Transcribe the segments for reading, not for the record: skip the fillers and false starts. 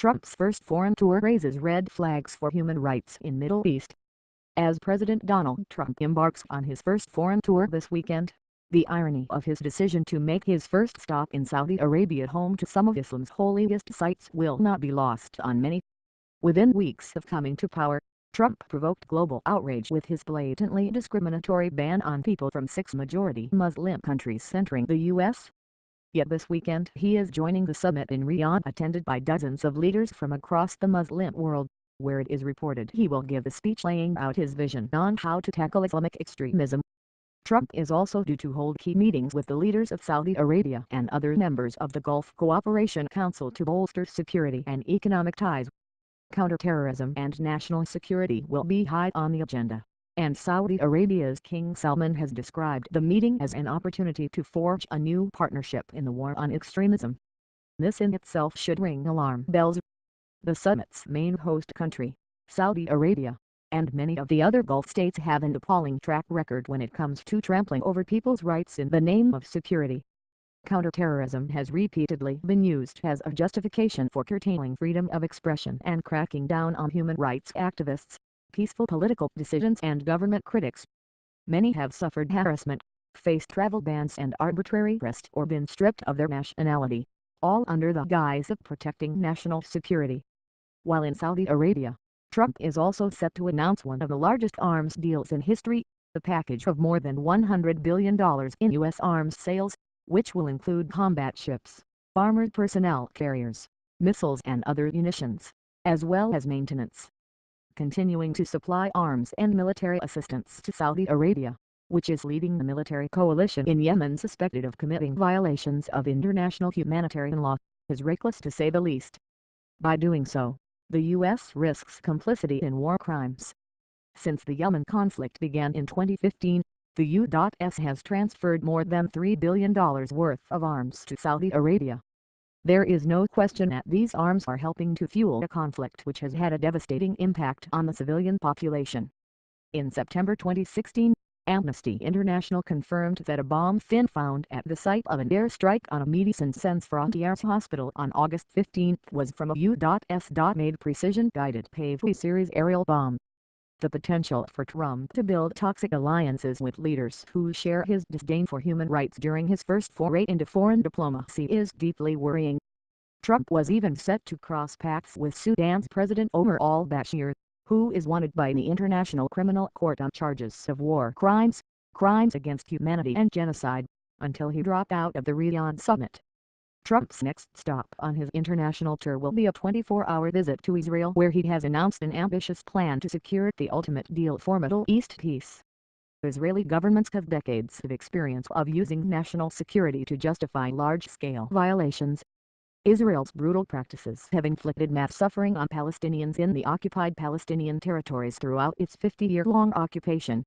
Trump's first foreign tour raises red flags for human rights in Middle East. As President Donald Trump embarks on his first foreign tour this weekend, the irony of his decision to make his first stop in Saudi Arabia, home to some of Islam's holiest sites, will not be lost on many. Within weeks of coming to power, Trump provoked global outrage with his blatantly discriminatory ban on people from 6 majority Muslim countries entering the U.S. Yet this weekend he is joining the summit in Riyadh, attended by dozens of leaders from across the Muslim world, where it is reported he will give a speech laying out his vision on how to tackle Islamic extremism. Trump is also due to hold key meetings with the leaders of Saudi Arabia and other members of the Gulf Cooperation Council to bolster security and economic ties. Counterterrorism and national security will be high on the agenda, and Saudi Arabia's King Salman has described the meeting as an opportunity to forge a new partnership in the war on extremism. This in itself should ring alarm bells. The summit's main host country, Saudi Arabia, and many of the other Gulf states have an appalling track record when it comes to trampling over people's rights in the name of security. Counterterrorism has repeatedly been used as a justification for curtailing freedom of expression and cracking down on human rights activists, peaceful political dissidents and government critics. Many have suffered harassment, faced travel bans and arbitrary arrest, or been stripped of their nationality, all under the guise of protecting national security. While in Saudi Arabia, Trump is also set to announce one of the largest arms deals in history, the package of more than $100 billion in U.S. arms sales, which will include combat ships, armored personnel carriers, missiles and other munitions, as well as maintenance. Continuing to supply arms and military assistance to Saudi Arabia, which is leading the military coalition in Yemen suspected of committing violations of international humanitarian law, is reckless to say the least. By doing so, the U.S. risks complicity in war crimes. Since the Yemen conflict began in 2015, the U.S. has transferred more than $3 billion worth of arms to Saudi Arabia. There is no question that these arms are helping to fuel a conflict which has had a devastating impact on the civilian population. In September 2016, Amnesty International confirmed that a bomb fin found at the site of an airstrike on a Médecins Sans Frontières hospital on August 15 was from a U.S.-made precision-guided Pavli series aerial bomb. The potential for Trump to build toxic alliances with leaders who share his disdain for human rights during his first foray into foreign diplomacy is deeply worrying. Trump was even set to cross paths with Sudan's President Omar al-Bashir, who is wanted by the International Criminal Court on charges of war crimes, crimes against humanity and genocide, until he dropped out of the Riyadh summit. Trump's next stop on his international tour will be a 24-hour visit to Israel, where he has announced an ambitious plan to secure the ultimate deal for Middle East peace. Israeli governments have decades of experience of using national security to justify large-scale violations. Israel's brutal practices have inflicted mass suffering on Palestinians in the occupied Palestinian territories throughout its 50-year-long occupation.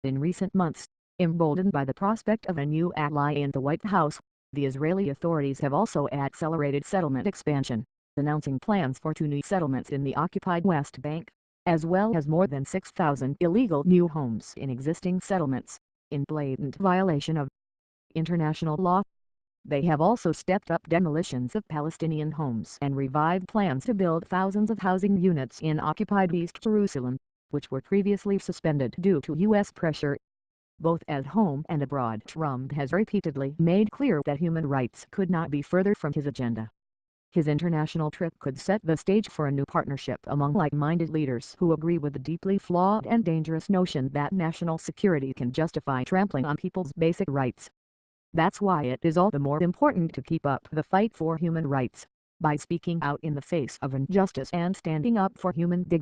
In recent months, emboldened by the prospect of a new ally in the White House, the Israeli authorities have also accelerated settlement expansion, announcing plans for 2 new settlements in the occupied West Bank, as well as more than 6,000 illegal new homes in existing settlements, in blatant violation of international law. They have also stepped up demolitions of Palestinian homes and revived plans to build thousands of housing units in occupied East Jerusalem, which were previously suspended due to U.S. pressure. Both at home and abroad, Trump has repeatedly made clear that human rights could not be further from his agenda. His international trip could set the stage for a new partnership among like-minded leaders who agree with the deeply flawed and dangerous notion that national security can justify trampling on people's basic rights. That's why it is all the more important to keep up the fight for human rights, by speaking out in the face of injustice and standing up for human dignity.